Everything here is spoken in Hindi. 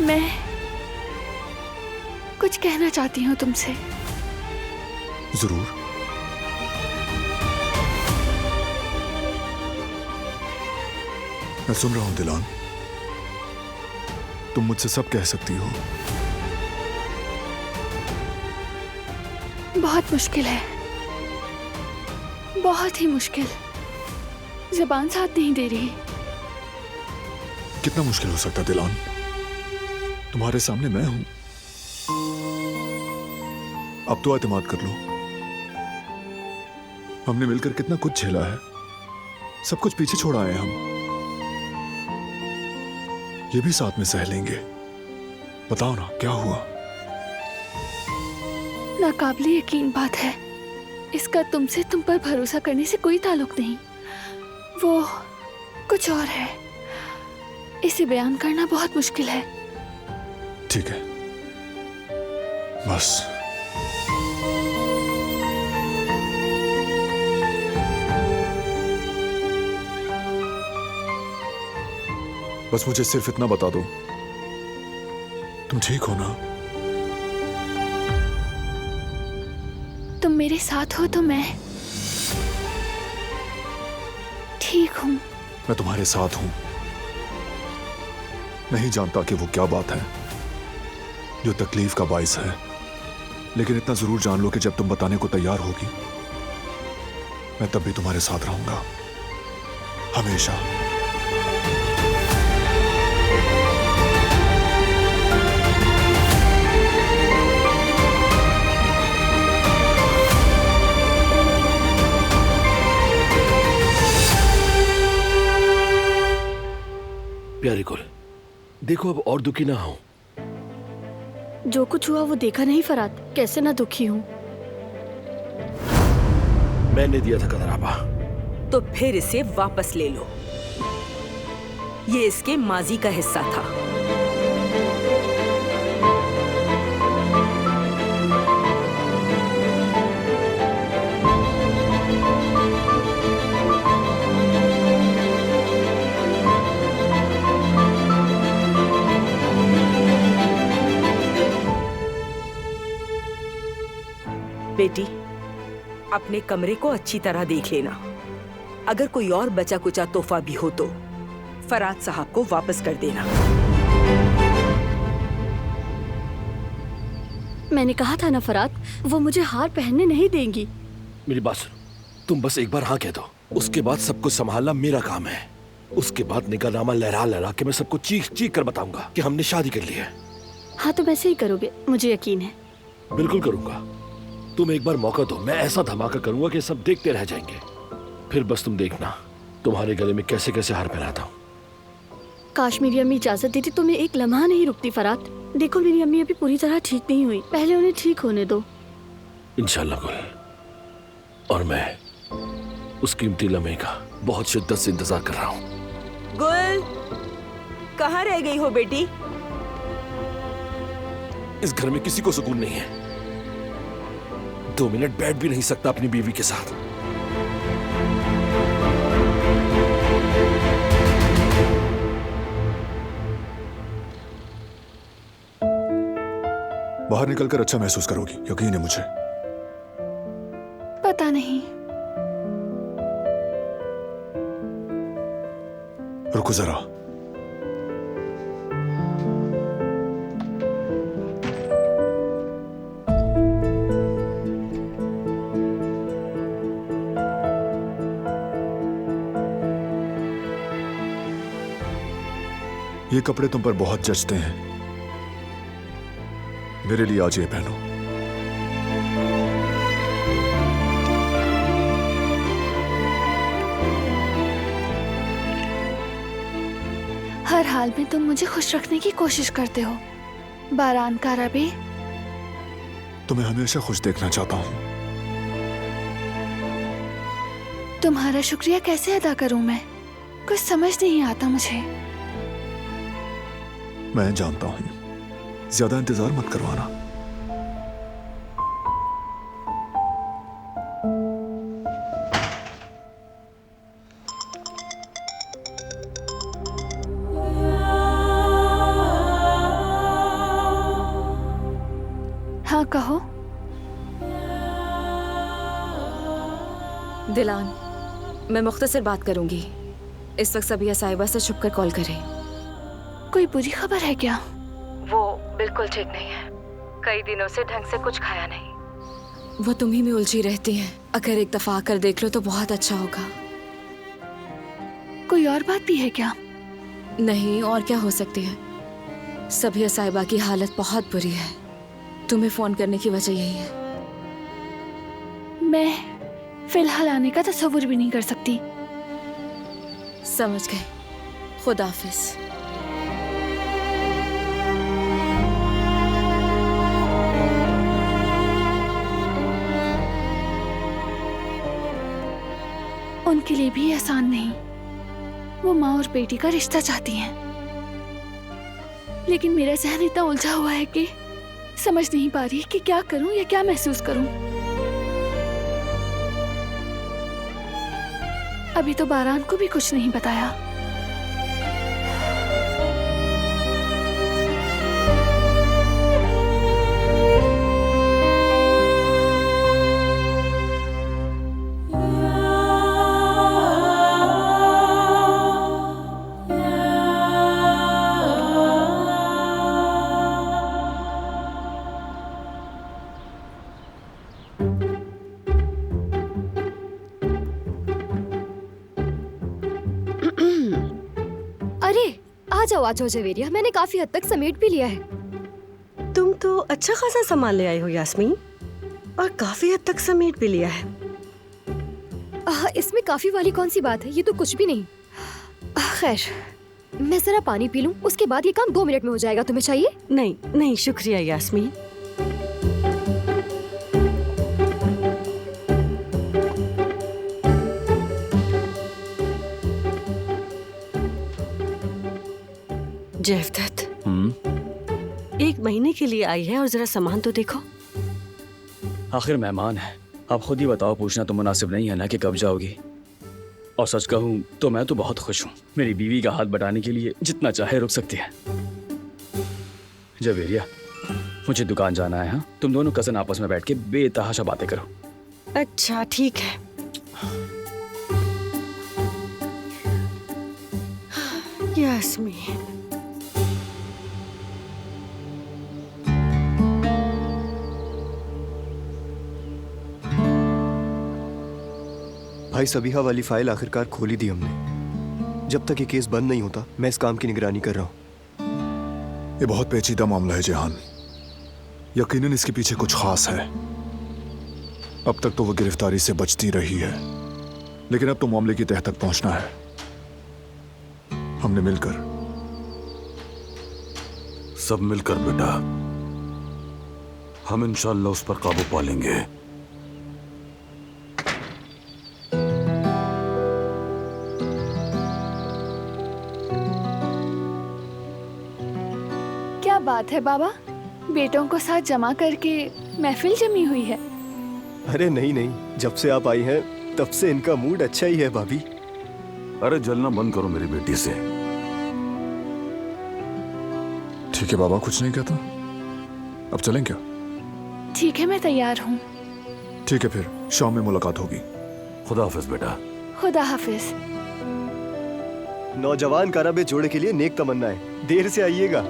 मैं कुछ कहना चाहती हूँ तुमसे। जरूर। मैं सुन रहा हूं दिलान। तुम मुझसे सब कह सकती हो। बहुत मुश्किल है, बहुत ही मुश्किल। ज़बान साथ नहीं दे रही। कितना मुश्किल हो सकता दिलान? तुम्हारे सामने मैं हूं। अब तो एतमाद कर लो। हमने मिलकर कितना कुछ झेला है, सब कुछ पीछे छोड़ आए हम। ये भी साथ में सह लेंगे। बताओ ना क्या हुआ? नाकाबिले यकीन बात है, इसका तुमसे तुम पर भरोसा करने से कोई ताल्लुक नहीं। वो कुछ और है, इसे बयान करना बहुत मुश्किल है। ठीक है, बस मुझे सिर्फ इतना बता दो, तुम ठीक हो ना? तुम मेरे साथ हो तो मैं ठीक हूं। मैं तुम्हारे साथ हूं। नहीं जानता कि वो क्या बात है जो तकलीफ का बाइस है, लेकिन इतना जरूर जान लो कि जब तुम बताने को तैयार होगी, मैं तब भी तुम्हारे साथ रहूंगा, हमेशा। प्यारी गुल, देखो अब और दुखी ना हो। जो कुछ हुआ वो देखा नहीं फरात, कैसे ना दुखी हूँ। मैंने दिया था कदराबा। तो फिर इसे वापस ले लो, ये इसके माजी का हिस्सा था। बेटी, अपने कमरे को अच्छी तरह देख लेना। अगर कोई और बचा कुचा तोहफा भी हो तो फरात साहब को वापस कर देना। मैंने कहा था ना फरात, वो मुझे हार पहनने नहीं देंगी। मेरी बात सुनो, तुम बस एक बार हाँ कह दो, उसके बाद सब कुछ संभालना मेरा काम है। उसके बाद निकाहनामा लहरा लहरा के मैं सबको चीख चीख कर बताऊंगा कि हमने शादी कर ली है। हाँ तो वैसे ही करोगे, मुझे यकीन है। बिल्कुल करूंगा। तुम एक बार मौका दो, मैं ऐसा धमाका करूंगा कि सब देखते रह जाएंगे। फिर बस तुम देखना तुम्हारे गले में कैसे कैसे हार पहनाता हूँ। काश मेरी अम्मी इजाजत देती तो मैं एक लम्हा नहीं रुकती फरात। देखो मेरी अम्मी अभी पूरी तरह ठीक नहीं हुई, पहले उन्हें ठीक होने दो। इंशाल्लाह गुल, और मैं उस कीमती लम्हे का बहुत शिद्दत से इंतजार कर रहा हूँ। गुल, कहाँ रह गई हो बेटी? इस घर में किसी को सुकून नहीं है। 2 मिनट बैठ भी नहीं सकता अपनी बीवी के साथ। बाहर निकलकर अच्छा महसूस करोगी, यकीन है मुझे। पता नहीं। रुको जरा। ये कपड़े तुम पर बहुत जचते हैं, मेरे लिए आज ये पहनो। हर हाल में तुम मुझे खुश रखने की कोशिश करते हो। बारान का रबी, तुम्हें हमेशा खुश देखना चाहता हूं। तुम्हारा शुक्रिया कैसे अदा करूं मैं? कुछ समझ नहीं आता मुझे। मैं जानता हूं, ज्यादा इंतजार मत करवाना। कहो। दिलान, मैं मुख्तसर बात करूंगी। इस वक्त सभी साहिबा से छुपकर कॉल करें। कोई बुरी खबर है क्या? वो बिल्कुल ठीक नहीं है। कई दिनों से ढंग से कुछ खाया नहीं। वो तुम्ही में उलझी रहती हैं। अगर एक दफा आकर देख लो तो बहुत अच्छा होगा। कोई और बात भी है क्या? नहीं, और क्या हो सकती है। सभी साहिबा की हालत बहुत बुरी है। तुम्हें फोन करने की वजह यही है। मैं फिलहाल आने का तस्वुर भी नहीं कर सकती। समझ गए। खुदा हाफिज। उनके लिए भी आसान नहीं। वो माँ और बेटी का रिश्ता चाहती हैं, लेकिन मेरा ज़हन इतना उलझा हुआ है कि समझ नहीं पा रही कि क्या करूं या क्या महसूस करूं। अभी तो बारान को भी कुछ नहीं बताया। आ जाओ जवेरिया, मैंने काफी हद तक समेट भी लिया है। तुम तो अच्छा खासा सामान ले आई हो यास्मीन, और काफी हद तक समेट भी लिया है। इसमें काफी वाली कौन सी बात है, ये तो कुछ भी नहीं। खैर, मैं जरा पानी पी लूं, उसके बाद ये काम 2 मिनट में हो जाएगा। तुम्हें चाहिए? नहीं नहीं, शुक्रिया यास्मीन। जेवदत, 1 महीने के लिए आई है और जरा सामान तो देखो। आखिर मेहमान है, आप खुद ही बताओ। पूछना तो मुनासिब नहीं है ना कि कब जाओगी। और सच कहूँ तो मैं तो बहुत खुश हूँ। मेरी बीवी का हाथ बटाने के लिए जितना चाहे रुक सकती है। जवेरिया, मुझे दुकान जाना है। हाँ, तुम दोनों कज़न आपस में बैठ के बेतहाशा बातें करो। अच्छा ठीक है। यास्मीन, भाई सबीहा वाली फाइल आखिरकार खोली दी हमने। जब तक ये केस बंद नहीं होता मैं इस काम की निगरानी कर रहा हूँ। ये बहुत पेचीदा मामला है जेहान। यकीनन इसके पीछे कुछ खास है। अब तक तो वो गिरफ्तारी से बचती रही है, लेकिन अब तो मामले की तह तक पहुंचना है। हमने मिलकर सब मिलकर बेटा, हम इंशाल्लाह उस पर काबू पा लेंगे। क्या बात है बाबा, बेटों को साथ जमा करके महफिल जमी हुई है। अरे नहीं नहीं, जब से आप आई हैं तब से इनका मूड अच्छा ही है भाभी। अरे जलना बंद करो मेरी बेटी से। ठीक है बाबा, कुछ नहीं कहता। अब चलें क्या? ठीक है, मैं तैयार हूँ। ठीक है, फिर शाम में मुलाकात होगी। खुदा हाफिज बेटा। खुदा हाफिज। नौजवान काराबे जोड़े के लिए नेक तमन्ना है। देर से आइएगा।